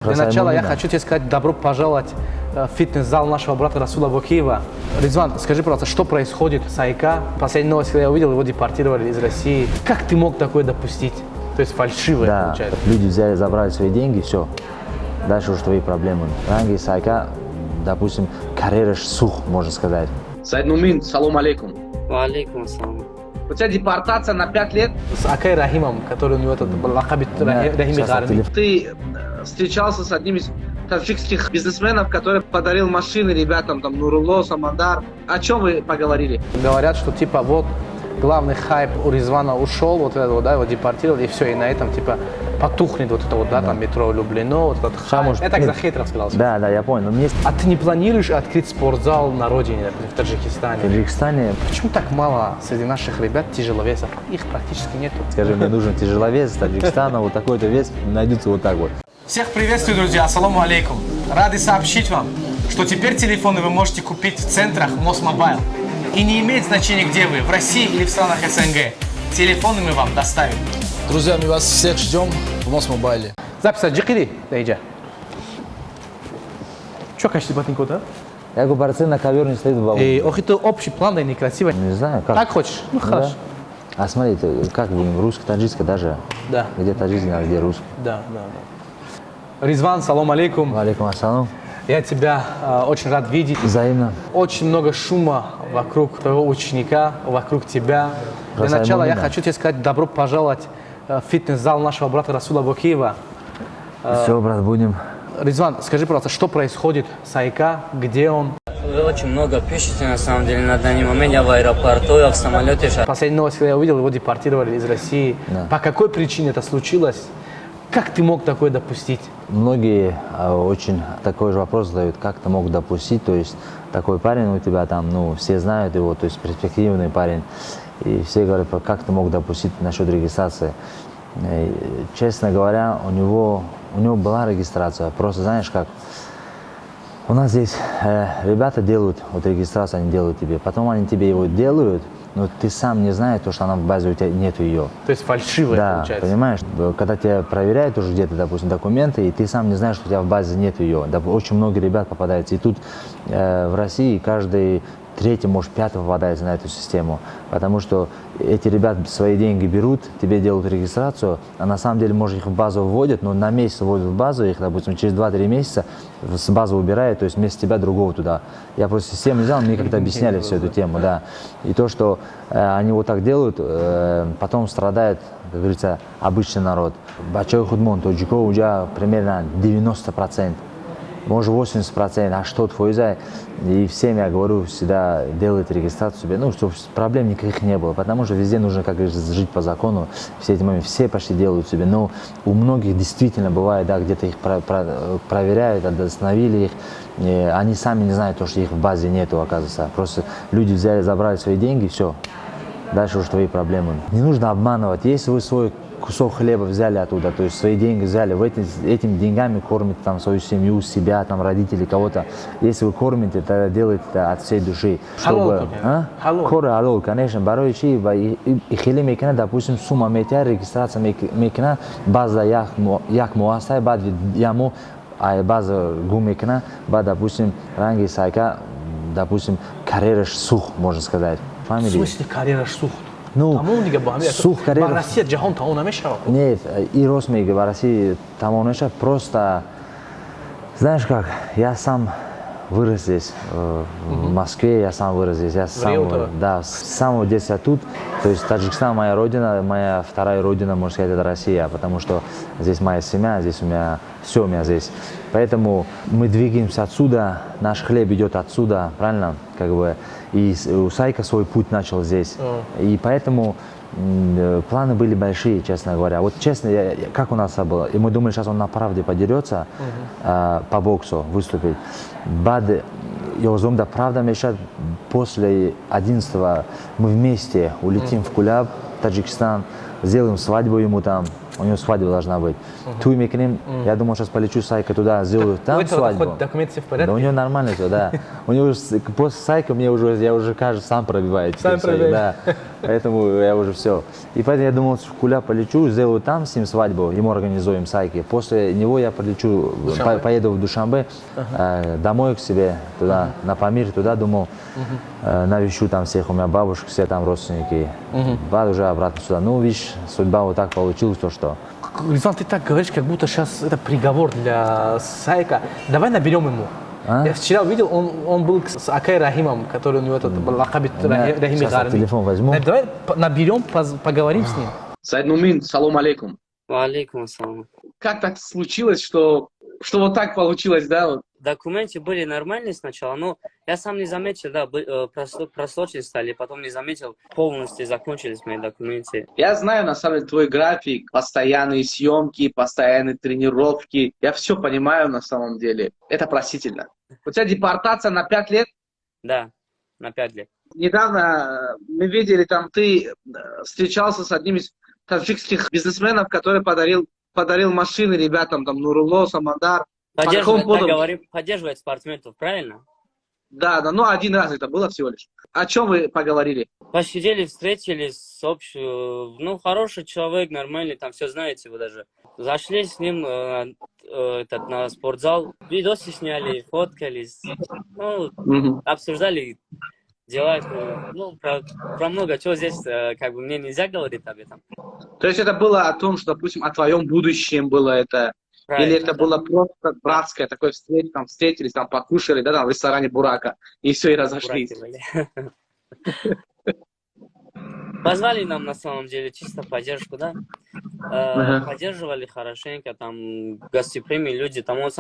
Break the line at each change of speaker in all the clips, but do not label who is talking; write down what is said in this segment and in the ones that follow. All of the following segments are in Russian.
Для начала я хочу тебе сказать добро пожаловать в фитнес-зал нашего брата Расула Бокиева. Ризван, скажи, пожалуйста, что происходит с Айка? Последняя новость, когда я увидел, его депортировали из России. Как ты мог такое допустить? То есть фальшивое, получается.
Люди взяли, забрали свои деньги, все. Дальше уже твои проблемы. Ранги с Айка, допустим, карьера сух, можно сказать.
Сайд Мумин, салам алейкум.
Алейкум ассалам.
У тебя депортация на 5 лет.
С Акай Рахимом, который у него этот лакабит Рахими Гарми.
Ты встречался с одним из таджикских бизнесменов, который подарил машины ребятам, там, Нурулло, Самандар. О чем вы поговорили?
Говорят, что типа вот главный хайп у Ризвана ушел, вот это вот, да, его депортировали, и все, и на этом типа потухнет вот это вот, да, там метро Люблино, вот этот хайп. Я так за хейтеров сказал.
Да, я понял.
А ты не планируешь открыть спортзал на родине, например, в Таджикистане?
В Таджикистане...
Почему так мало среди наших ребят тяжеловесов? Их практически нету.
Скажи, мне нужен тяжеловес из Таджикистана, вот такой-то вес найдется вот так вот.
Всех приветствую, друзья, ассаламу алейкум. Рады сообщить вам, что теперь телефоны вы можете купить в центрах Мосмобайл. И не имеет значения, где вы, в России или в странах СНГ. Телефоны мы вам доставим.
Друзья, мы вас всех ждем в Мосмобайле.
Запись Аджикири, Дейджа. Че качество ботинка, да?
Я говорю, борцы на ковер не стоит в бабу.
Ох, это общий план, да, некрасиво.
Не знаю, как.
Так хочешь? Ну, хорошо.
А смотри, как будем, русско-таджикское даже?
Да.
Где таджикский, а где русский?
Да. Ризван, салам алейкум.
Алейкум ассалам.
Я тебя очень рад видеть.
Взаимно.
Очень много шума вокруг твоего ученика, вокруг тебя. Для начала я хочу тебе сказать добро пожаловать в фитнес-зал нашего брата Расула Бокиева.
Все, брат, будем.
Ризван, скажи, пожалуйста, что происходит с Айка, где он?
Вы очень много пишете, на самом деле, на данный момент. Я в аэропорту, я в самолете.
Последняя новость, когда я увидел, его депортировали из России.
Да.
По какой причине это случилось? Как ты мог такое допустить?
Многие очень такой же вопрос задают, как ты мог допустить, то есть такой парень у тебя там, ну, все знают его, то есть перспективный парень, и все говорят, как ты мог допустить насчет регистрации. И, честно говоря, у него была регистрация, просто знаешь как, у нас здесь ребята делают, вот регистрацию они делают тебе, потом они тебе его делают, но ты сам не знаешь, то, что она в базе у тебя нету ее.
То есть фальшивое,
да,
получается?
Понимаешь, когда тебя проверяют уже где-то, допустим, документы, и ты сам не знаешь, что у тебя в базе нет ее. Очень много ребят попадается. И тут в России каждый третий, может, пятый попадается на эту систему. Потому что эти ребята свои деньги берут, тебе делают регистрацию, а на самом деле, может, их в базу вводят, но на месяц вводят в базу, их, допустим, через 2-3 месяца с базы убирают, то есть вместо тебя другого туда. Я просто систему взял, мне как-то объясняли всю эту тему, да. И то, что они вот так делают, потом страдает, как говорится, обычный народ. Бачой худмон, тоджиков уже примерно 90%. Может 80%, а что твой зай? И всем я говорю, всегда делают регистрацию себе, ну, чтобы проблем никаких не было, потому что везде нужно, как говорится, жить по закону, все эти моменты, все почти делают себе, но у многих действительно бывает, да, где-то их проверяют, остановили их, и они сами не знают, что их в базе нету, оказывается, просто люди взяли, забрали свои деньги, все, дальше уже твои проблемы. Не нужно обманывать, если вы свой кусок хлеба взяли оттуда, то есть свои деньги взяли, этими деньгами кормите там свою семью, себя, там родителей, кого-то. Если вы кормите, тогда делайте это от всей души. Чтобы, коры алол, конечно, барой чи, и хили мекена, допустим, сумма метя, регистрация мекена, база як муастай, бад яму, а база гу мекена, бад, допустим, ранги сайка, допустим, карьера сух, можно сказать.
В смысле карьера сух?
Ну, сух карьера...
Россия джахон тамон намешава?
Нет, и Росмейга в России тамон намешава, просто, знаешь как, я сам вырос здесь, в Москве, я сам вырос здесь, я с самого детства тут, то есть Таджикистан моя родина, моя вторая родина, можно сказать, это Россия, потому что здесь моя семья, здесь у меня, все у меня здесь, поэтому мы двигаемся отсюда, наш хлеб идет отсюда, правильно, как бы, и у Сайка свой путь начал здесь, и поэтому планы были большие, честно говоря. Вот честно, как у нас было, и мы думали, сейчас он на правде подерется, по боксу выступить. Бад, Йозомда правда мешает, после 11-го мы вместе улетим в Куляб, Таджикистан, сделаем свадьбу ему там.
В
у него свадьба должна быть. Туймекнем, я думал, сейчас полечу с Сайкой туда, сделаю там
У этого
свадьбу.
хоть документы все в
Да
порядке?
у него нормально все, да. У него после Сайка я уже, кажется, сам пробивает.
Сам пробивает.
Да. Поэтому я уже все. И поэтому я думал, в Куля полечу, сделаю там с ним свадьбу, ему организуем Сайки. После него я полечу, поеду в Душанбе, домой к себе, туда, на Памир, туда думал, навещу там всех, у меня бабушка, все там родственники. بعد уже обратно сюда. Ну, видишь, судьба вот так получилась, то что.
Ризван, ты так говоришь, как будто сейчас это приговор для Сайка. Давай наберем ему.
А?
Я вчера увидел, он был с Акай Рахимом, который у него этот лакабит Рахими
Сейчас я
Гарми.
телефон возьму.
Давай наберем, поговорим с ним.
Сайд Нумин, салам алейкум.
Валейкум ассалам.
Как так случилось, что вот так получилось, да? Вот?
Документы были нормальные сначала, но я сам не заметил, да, просрочены стали, потом не заметил, полностью закончились мои документы.
Я знаю, на самом деле, твой график, постоянные съемки, постоянные тренировки. Я все понимаю, на самом деле. Это простительно. У тебя депортация на 5 лет.
Да, на 5 лет.
Недавно мы видели, там ты встречался с одним из таджикских бизнесменов, который подарил машины ребятам, там, Нурулло, Самандар.
Поддерживает,
По какому поводу?
говорим, поддерживает спортсменов, правильно?
Да, ну один раз это было всего лишь. О чем вы поговорили?
Посидели, встретились, общую, ну, хороший человек, нормальный, там все знаете вы даже. Зашли с ним на спортзал, видосы сняли, фоткались, ну, обсуждали дела, ну, про много чего здесь, как бы, мне нельзя говорить об этом.
То есть это было о том, что, допустим, о твоем будущем было это?
Правильно,
Или это
да.
было просто братское, такое там встретились, там покушали, да, там в ресторане Бурака, и все, и разошлись.
Позвали нам, на самом деле, чисто поддержку, да. Поддерживали хорошенько, там, гостеприимные люди, там, он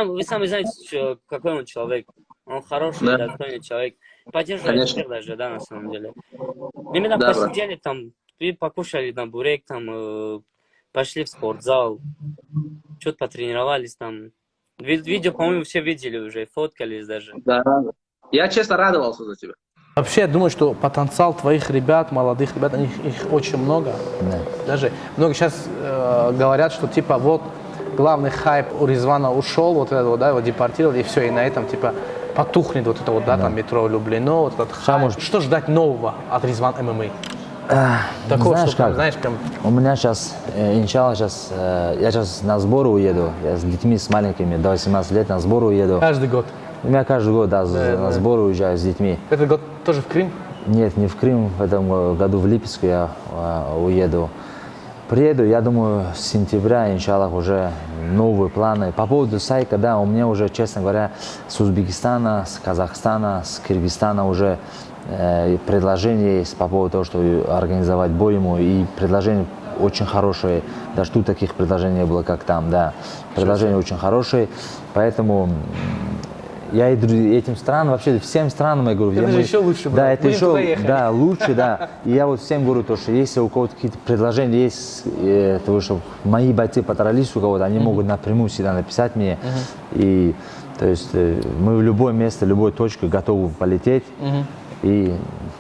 вы сами знаете, какой он человек. Он хороший,
Да.
достойный человек. Поддерживали
Конечно.
всех даже, да, на самом деле. Именно
Да,
посидели там, и покушали на бурек, там, пошли в спортзал, что-то потренировались там. Видео, по-моему, все видели уже, фоткались даже.
Да. Я, честно, радовался за тебя.
Вообще, я думаю, что потенциал твоих ребят, молодых ребят, их очень много.
Да.
Даже многие сейчас говорят, что типа вот главный хайп у Ризвана ушел, вот это вот, да, его депортировали, и все, и на этом типа потухнет вот это вот, да, там метро влюблено, вот этот хайп.
может-
Что ждать нового от Ризван ММА? Такого,
знаешь
что прям,
как?
знаешь, прям
У меня сейчас, иншалла, я сейчас на сбор уеду. Я с детьми, с маленькими, до 18 лет на сбор уеду.
каждый год.
У меня каждый год, да, на сбор уезжаю с детьми.
Этот год тоже в Крым?
Нет, не в Крым, в этом году в Липецк я уеду. Приеду, я думаю, с сентября, иншаллах, уже новые планы. По поводу Сайка, да, у меня уже, честно говоря, с Узбекистана, с Казахстана, с Кыргызстана уже предложение есть по поводу того, что организовать бой ему. И предложения очень хорошие. Даже тут таких предложений не было, как там, да. Предложения очень хорошие. Поэтому я иду этим странам, вообще всем странам, я говорю,
Это же еще лучше,
да,
брат.
это
Будем
еще,
туда ехать.
да, лучше, да. И я вот всем говорю, то, что если у кого-то какие-то предложения есть, то, что мои бойцы подрались у кого-то, они могут напрямую всегда написать мне. И, то есть, мы в любое место, в любой точке готовы полететь и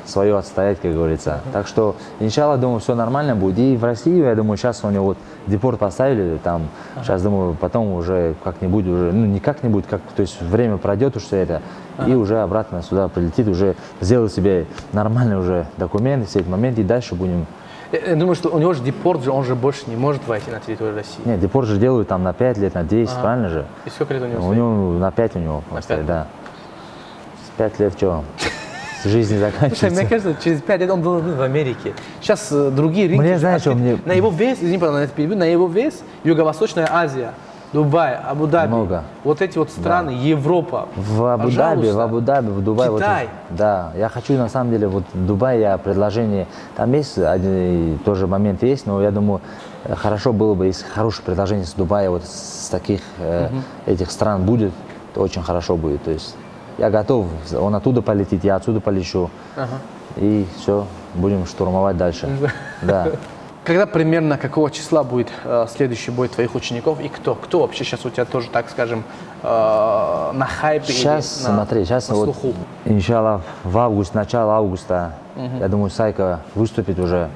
свое отстоять, как говорится. Так что, иншалла, думаю, все нормально будет. И в России, я думаю, сейчас у него вот депорт поставили, там, сейчас, думаю, потом уже как-нибудь, уже, ну, не как-нибудь, то есть время пройдет уж все это, и уже обратно сюда прилетит, уже сделать себе нормальный уже документ, все эти моменты, и дальше будем.
Я думаю, что у него же депорт, он же больше не может войти на территорию России.
Нет, депорт же делают там на 5 лет, на 10, правильно же?
И сколько лет у него
У
стоит?
него на 5 у него,
пять?
да. С 5 лет что? Жизнь не
Слушай,
заканчивается.
мне кажется, через 5 лет он должен быть в Америке. Сейчас другие рынки...
Мне, знаешь, что
открыты.
мне-
На его вес, извини, пожалуйста, на это перебью, на его вес Юго-Восточная Азия, Дубай, Абу-Даби,
Много.
вот эти вот страны, Европа.
В Абу-Даби, в Дубае.
Китай.
Вот, да, я хочу, на самом деле, вот в Дубае я предложение, там есть один тоже момент есть, но я думаю, хорошо было бы, если хорошее предложение с Дубая, вот с таких этих стран будет, то очень хорошо будет. То есть я готов, он оттуда полетит, я отсюда полечу, и все, будем штурмовать дальше. Да.
Когда примерно какого числа будет следующий бой твоих учеников и кто? Кто вообще сейчас у тебя тоже, так скажем, на хайпе
Сейчас,
или на,
смотри, сейчас
на
вот,
слуху?
иншаллах, в август, начало августа, я думаю, Сайка выступит уже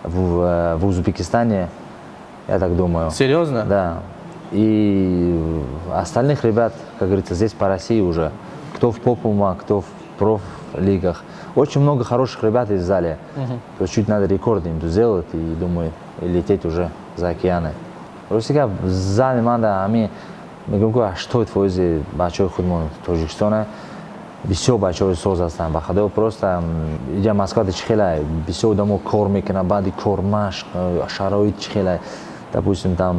в Узбекистане. Я так думаю.
Серьезно?
Да. И остальных ребят, как говорится, здесь по России уже. Кто в попума, кто в профлигах. Очень много хороших ребят из зале. То чуть надо рекорд им сделать и, думаю, лететь уже за океаны. Просто зале манда, میگم что فوزی بچه‌های خودمون تاجیکستان بسیار بچه‌های ساز هستن بخدا просто اینجا مسکات خیلی بسیار دمو کار میکنه بعد کار مشق شرایط خیلی допустим там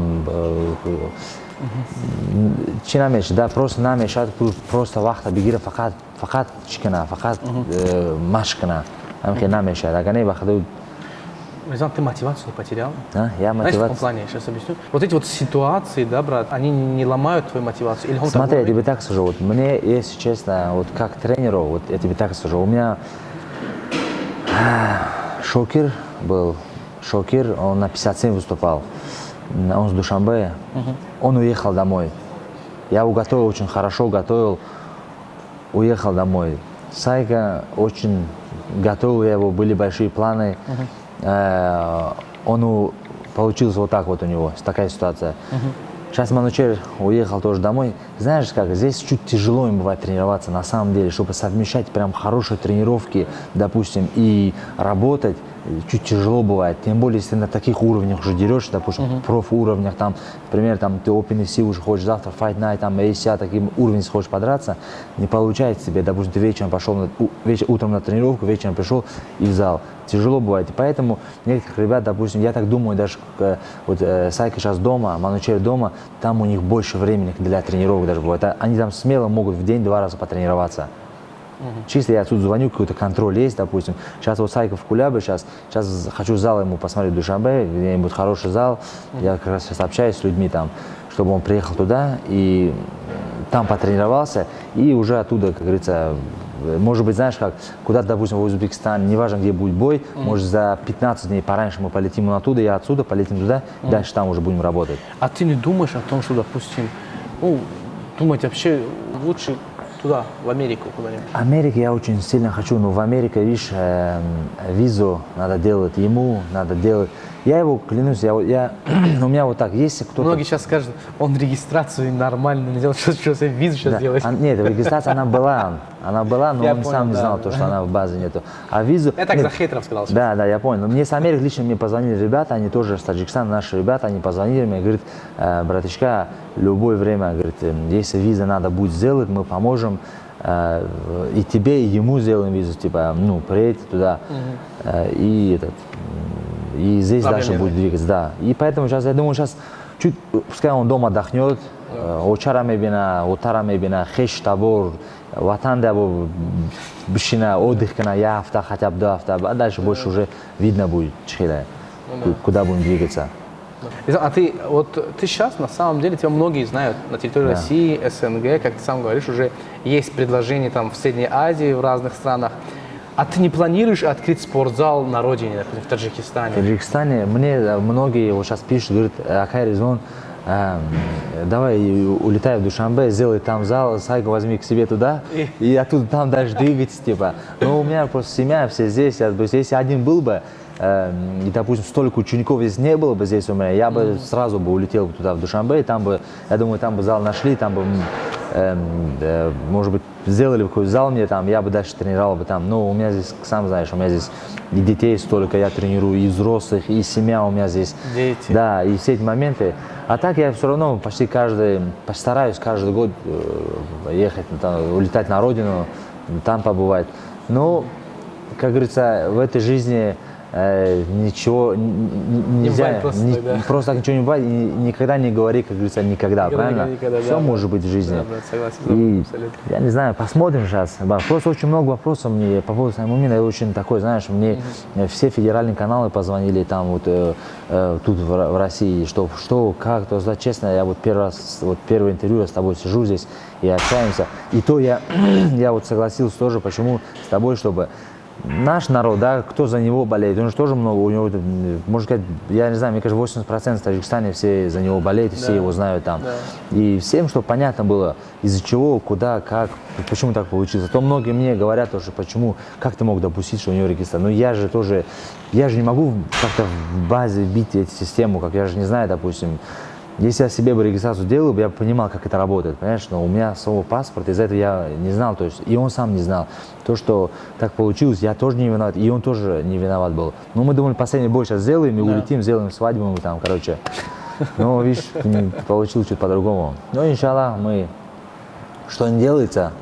چی نمیشه да просто نمیشه просто وقت بگیره فقط چی کنه فقط مشق کنه همین نمیشه اگر نه بخدا
Рязан, ты мотивацию не потерял?
Я
Знаешь, в каком
мотивация.
плане, я сейчас объясню. Вот эти вот ситуации, да, брат, они не ломают твою мотивацию? Или он
Смотри, я
такой-
тебе так скажу, вот мне, если честно, вот как тренеру, вот я тебе так скажу, у меня Шокир был, Шокир, он на 57 выступал, он с Душанбе, он уехал домой. Я его готовил, очень хорошо готовил, уехал домой. Сайка очень готовил я его, были большие планы. Он получилось вот так вот у него, такая ситуация. Сейчас Манучер уехал тоже домой. Знаешь как, здесь чуть тяжело им бывает тренироваться на самом деле, чтобы совмещать прям хорошие тренировки, допустим, и работать. Чуть тяжело бывает, тем более, если на таких уровнях уже дерешься, допустим, профуровнях, там, например, там, ты OpenFC уже хочешь завтра, Fight Night, там, ACA, таким уровнем хочешь подраться, не получается тебе, допустим, ты вечером пошел, утром на тренировку, вечером пришел и в зал. Тяжело бывает, и поэтому некоторых ребят, допустим, я так думаю, даже вот Сайка сейчас дома, Манучер дома, там у них больше времени для тренировок даже бывает, они там смело могут в день 2 раза потренироваться. Чисто я отсюда звоню, какой-то контроль есть, допустим. Сейчас вот Сайка в Кулябе, сейчас хочу зал ему посмотреть в Душанбе, где-нибудь хороший зал. Я как раз сейчас общаюсь с людьми там, чтобы он приехал туда и там потренировался. И уже оттуда, как говорится, может быть, знаешь как, куда-то, допустим, в Узбекистан, неважно, где будет бой, может, за 15 дней пораньше мы полетим оттуда, я отсюда, полетим туда, и дальше там уже будем работать.
А ты не думаешь о том, что, допустим, ну, думать вообще лучше туда, в Америку куда-нибудь?
Америку я очень сильно хочу, но в Америке, видишь, визу надо делать, ему надо делать. Я его, клянусь, у меня вот так, если кто-то...
Многие сейчас скажут, он регистрацию нормально не делал, что себе визу сейчас
Да.
делает.
Нет, регистрация она была, но
Я
он
понял,
сам не
да,
знал,
да.
то, что она в базе нету. А визу...
Я так
нет,
за хейтеров сказал. сейчас.
Да, я понял. Но мне с Америки лично мне позвонили ребята, они тоже с Таджикистана, наши ребята, они позвонили мне, говорят, братишка, любое время, говорит, если виза надо будет сделать, мы поможем. И тебе, и ему сделаем визу, типа, ну, приедь туда, и здесь
Проблем
дальше
нет.
будет двигаться, да. И поэтому сейчас, я думаю, сейчас чуть, пускай он дома отдохнет, очара мебина, утара мебина, хеш табор, ватан дабо, бешина, отдых на я авто, хотя бы 2 авто, а дальше больше уже видно будет, куда будем двигаться.
А ты сейчас, на самом деле, тебя многие знают на территории
Да.
России, СНГ, как ты сам говоришь, уже есть предложения там в Средней Азии, в разных странах. А ты не планируешь открыть спортзал на родине, например, в Таджикистане?
В Таджикистане мне многие вот сейчас пишут, говорят, Акай Резвон, давай улетай в Душанбе, сделай там зал, Сайку возьми к себе туда, и оттуда там дальше двигаться, типа. Но у меня просто семья, все здесь, то есть если один был бы, и, допустим, столько учеников здесь не было бы здесь у меня, я бы сразу бы улетел туда, в Душанбе, и там бы, я думаю, там бы зал нашли, там бы, может быть, сделали бы какой-то зал мне там, я бы дальше тренировал бы там. Но у меня здесь, сам знаешь, у меня здесь и детей столько, я тренирую, и взрослых, и семья у меня здесь.
Дети.
Да, и все эти моменты. А так я все равно постараюсь каждый год ехать, там, улетать на родину, там побывать. Но, как говорится, в этой жизни ничего нельзя,
бывает просто так, да.
просто так ничего не бывает, и никогда не говори, как говорится, никогда, правильно?
никогда,
Все
да.
может быть в жизни.
Да, брат, согласен,
И
абсолютно.
я не знаю, посмотрим сейчас. Просто очень много вопросов мне по поводу Саймумина. Я очень такой, знаешь, мне все федеральные каналы позвонили там вот тут в России, что, как, то есть, честно, я вот первое интервью я с тобой сижу здесь и общаемся. И то я вот согласился тоже, почему с тобой, чтобы наш народ, да, кто за него болеет, он же тоже много, у него, можно сказать, я не знаю, мне кажется, 80% в Таджикистане все за него болеют, все его знают там. И всем, чтобы понятно было, из-за чего, куда, как, почему так получилось. А то многие мне говорят тоже, почему, как ты мог допустить, что у него регистрация. Но я же тоже, я же не могу как-то в базе бить эту систему, как я же не знаю, допустим. Если я себе бы регистрацию делал, я бы понимал, как это работает, понимаешь? Но у меня своего паспорта, из-за этого я не знал, то есть, и он сам не знал. То, что так получилось, я тоже не виноват, и он тоже не виноват был. Но мы думали, последний бой сейчас сделаем, и улетим, сделаем свадьбу, там, короче. Но, видишь, получилось чуть по-другому. Но, иншаллах, мы, что не делается,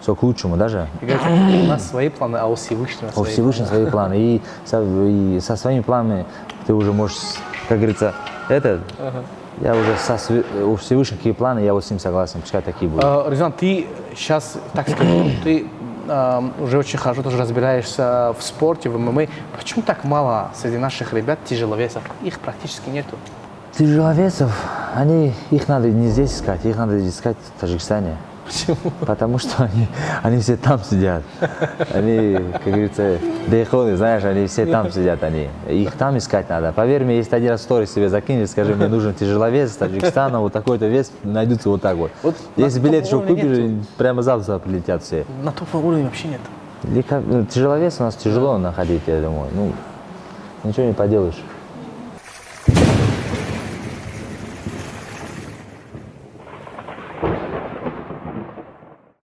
все к лучшему даже.
У нас свои планы, а у Всевышнего
У
свои
Всевышнего свои планы. И со своими планами ты уже можешь, как говорится, я уже у Всевышнего какие планы, я вот с ним согласен, пускай такие будут.
Резван, ты сейчас, так скажем, ты уже очень хорошо тоже разбираешься в спорте, в ММА. Почему так мало среди наших ребят тяжеловесов? Их практически нету.
Тяжеловесов, их надо не здесь искать, их надо искать в Таджикистане.
Почему?
Потому что они все там сидят. Они, как говорится, дейходы, знаешь, они все там сидят. Их там искать надо. Поверь мне, если ты один раз сторис себе закинешь, скажи, мне нужен тяжеловес из Таджикистана, вот такой-то вес, найдутся вот так вот. Если билет еще купишь, прямо завтра прилетят все.
На топовом уровне вообще нет.
Тяжеловес у нас тяжело находить, я думаю. Ну, ничего не поделаешь.